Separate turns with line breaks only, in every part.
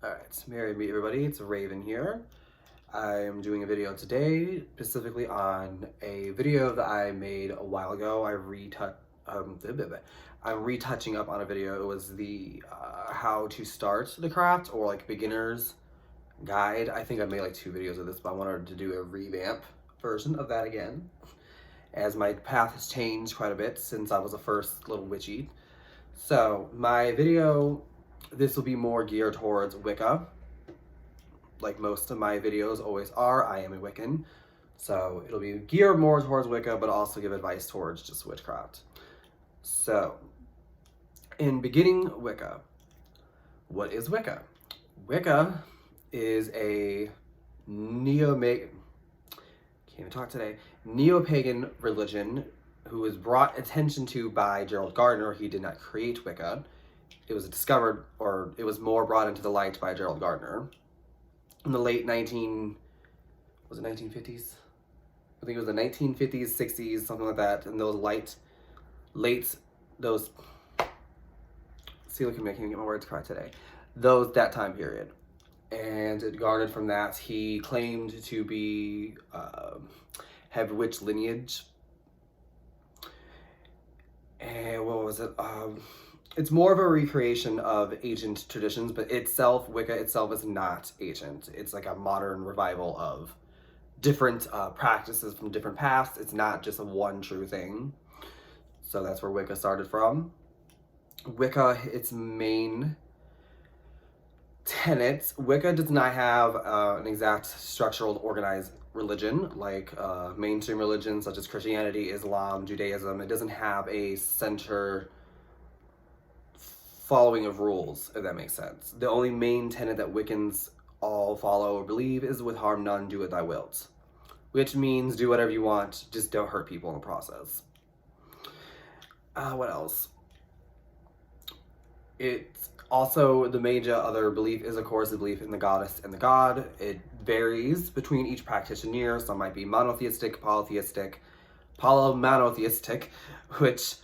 Alright, Merry meet everybody, it's Raven here. I'm doing a video today specifically on a video that I made a while ago. I'm retouching up on a video. It was the how to start the craft, or like beginner's guide. I think I made like 2 videos of this, but I wanted to do a revamp version of that again, as my path has changed quite a bit since I was the first little witchy. So my video, this will be more geared towards Wicca, like most of my videos always are. I am a Wiccan, so it'll be geared more towards Wicca, but also give advice towards just witchcraft. So, in beginning Wicca, what is Wicca? Wicca is a neo-pagan religion who was brought attention to by Gerald Gardner. He did not create Wicca. It was discovered, or it was more brought into the light by Gerald Gardner in the late 1950s? I think it was the 1950s, 60s, something like that. And those see, look at me, I can't get my words correct today. That time period. And it garnered from that. He claimed to be, have witch lineage. And what was it? It's more of a recreation of ancient traditions, but Wicca itself is not ancient. It's like a modern revival of different practices from different pasts. It's not just a one true thing. So that's where Wicca started from. Wicca, its main tenets, Wicca does not have an exact structural organized religion like mainstream religions such as Christianity, Islam, Judaism. It doesn't have a center following of rules, if that makes sense. The only main tenet that Wiccans all follow or believe is with harm none, do what thou wilt. Which means do whatever you want, just don't hurt people in the process. What else? It's also, the major other belief is, of course, the belief in the goddess and the god. It varies between each practitioner. Some might be monotheistic, polytheistic, polymonotheistic, which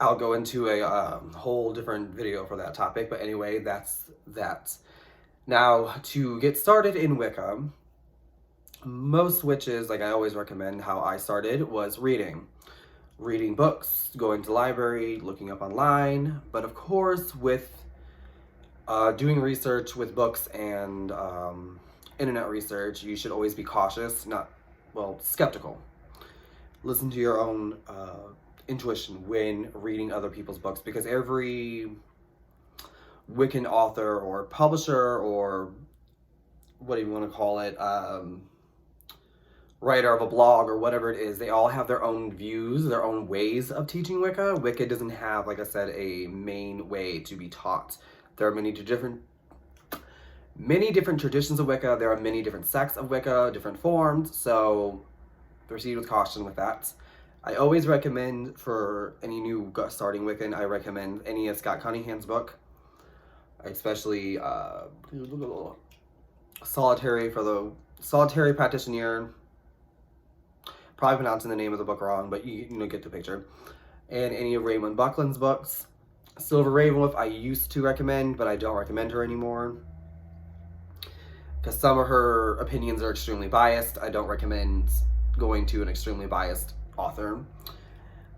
I'll go into a whole different video for that topic. But anyway, that's that. Now, to get started in Wicca, most witches, like I always recommend, how I started was reading books, going to the library, looking up online, but of course with doing research with books and internet research, you should always be cautious, skeptical. Listen to your own intuition when reading other people's books, because every Wiccan author or publisher, or what do you want to call it, writer of a blog or whatever it is, they all have their own views, their own ways of teaching Wicca. Wicca doesn't have, like I said, a main way to be taught. There are many different traditions of Wicca. There are many different sects of Wicca, different forms, so proceed with caution with that. I always recommend, for any new starting Wiccan, I recommend any of Scott Cunningham's book, especially Solitary for the Solitary Practitioner. Probably pronouncing the name of the book wrong, but you get the picture. And any of Raymond Buckland's books. Silver Ravenwolf I used to recommend, but I don't recommend her anymore, because some of her opinions are extremely biased. I don't recommend going to an extremely biased author.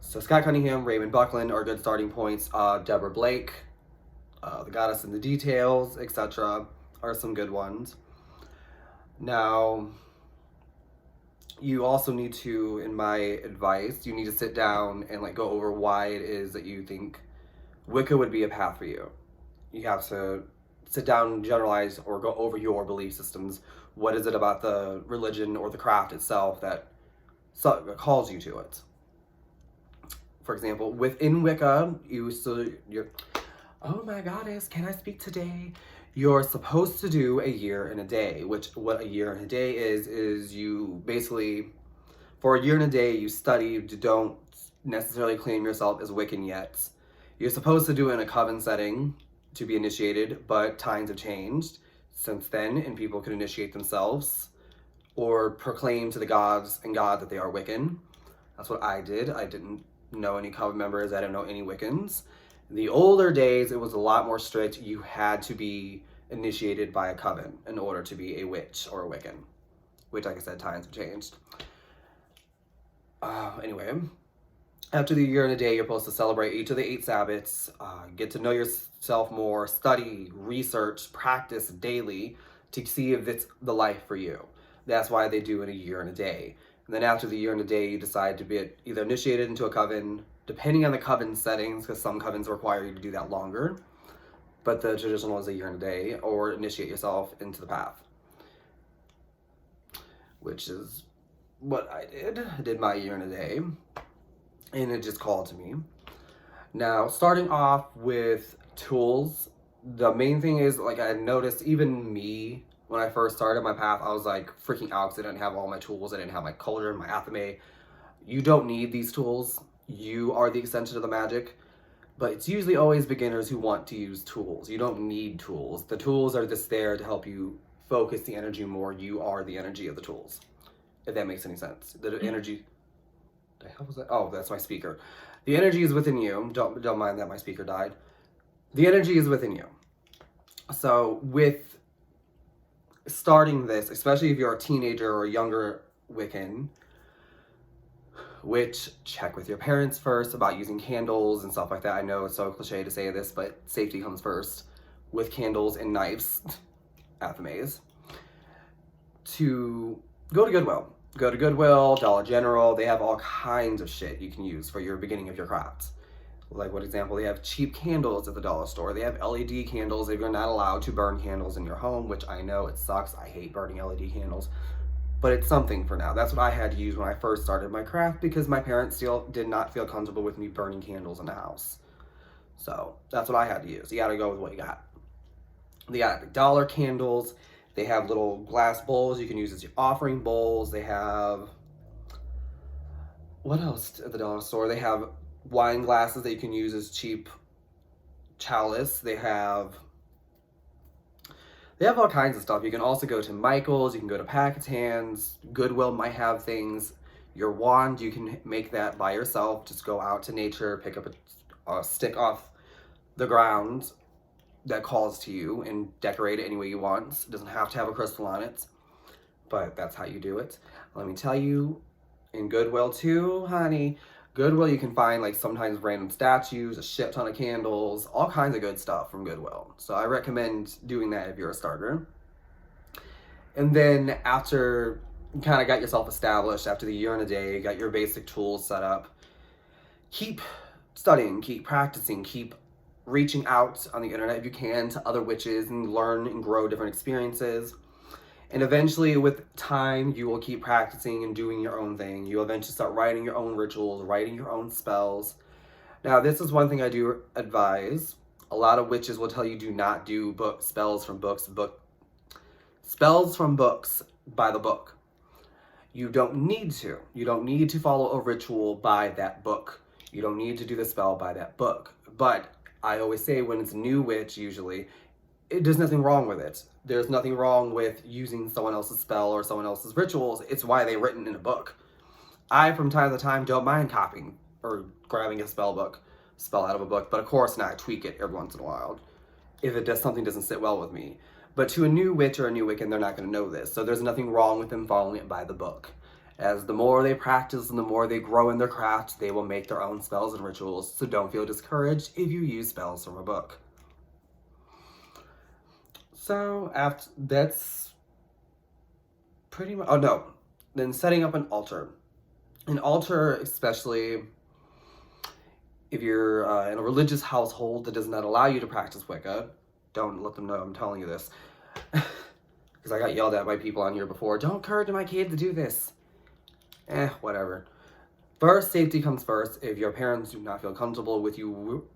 So Scott Cunningham, Raymond Buckland are good starting points. Deborah Blake, The Goddess in the Details, etc. are some good ones. Now, you also need to, in my advice, you need to sit down and go over why it is that you think Wicca would be a path for you. You have to sit down and generalize or go over your belief systems. What is it about the religion or the craft itself that calls you to it? For example, within Wicca, oh my goddess, can I speak today? You're supposed to do a year and a day, which what a year and a day is you basically, for a year and a day, you study, you don't necessarily claim yourself as Wiccan yet. You're supposed to do it in a coven setting to be initiated, but times have changed since then, and people can initiate themselves or proclaim to the gods and God that they are Wiccan. That's what I did. I didn't know any coven members. I didn't know any Wiccans. In the older days, it was a lot more strict. You had to be initiated by a coven in order to be a witch or a Wiccan. Which, like I said, times have changed. Anyway, after the year and a day, you're supposed to celebrate each of the 8 Sabbats, get to know yourself more, study, research, practice daily to see if it's the life for you. That's why they do it a year and a day. And then after the year and a day, you decide to be either initiated into a coven, depending on the coven settings, because some covens require you to do that longer, but the traditional is a year and a day, or initiate yourself into the path, which is what I did. I did my year and a day, and it just called to me. Now, starting off with tools, the main thing is, like, I noticed even me, when I first started my path, I was like freaking out because I didn't have all my tools. I didn't have my cauldron, my athame. You don't need these tools. You are the extension of the magic. But it's usually always beginners who want to use tools. You don't need tools. The tools are just there to help you focus the energy more. You are the energy of the tools, if that makes any sense. The energy, the hell was that? Oh, that's my speaker. The energy is within you. Don't mind that my speaker died. The energy is within you. So with starting this, especially if you're a teenager or a younger Wiccan, which check with your parents first about using candles and stuff like that. I know it's so cliche to say this, but safety comes first with candles and knives, athames. To go to Goodwill. Go to Goodwill, Dollar General. They have all kinds of shit you can use for your beginning of your crafts. Like, what example? They have cheap candles at the dollar store. They have LED candles if you're not allowed to burn candles in your home, which I know it sucks. I hate burning LED candles. But it's something for now. That's what I had to use when I first started my craft because my parents still did not feel comfortable with me burning candles in the house. So that's what I had to use. You gotta go with what you got. They got dollar candles. They have little glass bowls you can use as your offering bowls. They have, what else at the dollar store? They have wine glasses that you can use as cheap chalice. They have all kinds of stuff. You can also go to Michael's, you can go to Packetans, Goodwill might have things. Your wand, you can make that by yourself. Just go out to nature, pick up a stick off the ground that calls to you and decorate it any way you want. It doesn't have to have a crystal on it, but that's how you do it. Let me tell you, in Goodwill too, honey, Goodwill, you can find like sometimes random statues, a shit ton of candles, all kinds of good stuff from Goodwill. So I recommend doing that if you're a starter. And then after you kind of got yourself established, after the year and a day, got your basic tools set up, keep studying, keep practicing, keep reaching out on the internet if you can to other witches and learn and grow different experiences. And eventually, with time, you will keep practicing and doing your own thing. You'll eventually start writing your own rituals, writing your own spells. Now, this is one thing I do advise. A lot of witches will tell you do not do spells from books by the book. You don't need to. You don't need to follow a ritual by that book. You don't need to do the spell by that book. But I always say when it's a new witch, usually, there's nothing wrong with it. There's nothing wrong with using someone else's spell or someone else's rituals. It's why they're written in a book. I, from time to time, don't mind copying or grabbing a spell out of a book, but of course not, I tweak it every once in a while if something doesn't sit well with me. But to a new witch or a new Wiccan, they're not going to know this, so there's nothing wrong with them following it by the book. As the more they practice and the more they grow in their craft, they will make their own spells and rituals, so don't feel discouraged if you use spells from a book. So that's pretty much, then setting up an altar. An altar, especially if you're in a religious household that does not allow you to practice Wicca, don't let them know I'm telling you this. Because I got yelled at by people on here before, don't encourage my kid to do this. Whatever. First, safety comes first. If your parents do not feel comfortable with you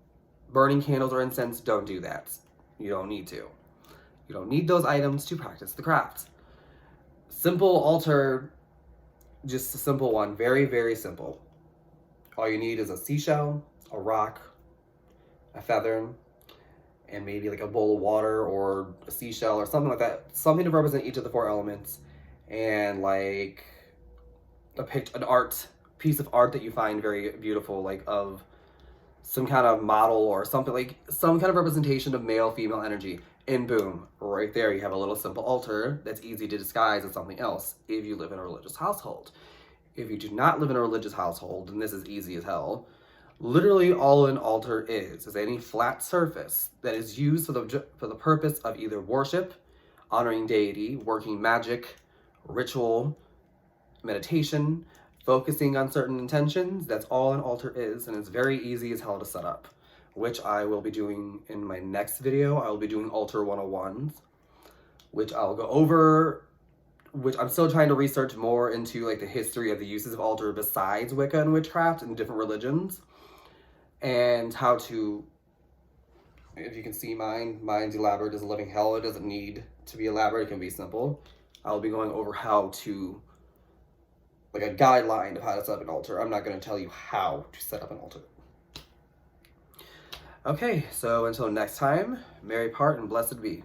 burning candles or incense, don't do that. You don't need to. You don't need those items to practice the craft. Simple altar, just a simple one. Very, very simple. All you need is a seashell, a rock, a feather, and maybe like a bowl of water or a seashell or something like that. Something to represent each of the 4 elements. And like a piece of art that you find very beautiful, like of some kind of model or something, like some kind of representation of male, female energy. And boom, right there you have a little simple altar that's easy to disguise as something else if you live in a religious household. If you do not live in a religious household, then this is easy as hell. Literally all an altar is any flat surface that is used for the purpose of either worship, honoring deity, working magic, ritual, meditation, focusing on certain intentions. That's all an altar is, and it's very easy as hell to set up, which I will be doing in my next video. I will be doing altar 101s, which I'll go over, which I'm still trying to research more into like the history of the uses of altar besides Wicca and witchcraft in different religions, and how to, if you can see mine's elaborate as a living hell. It doesn't need to be elaborate, it can be simple. I'll be going over how to, like a guideline of how to set up an altar. I'm not going to tell you how to set up an altar. Okay, so until next time, merry part and blessed be.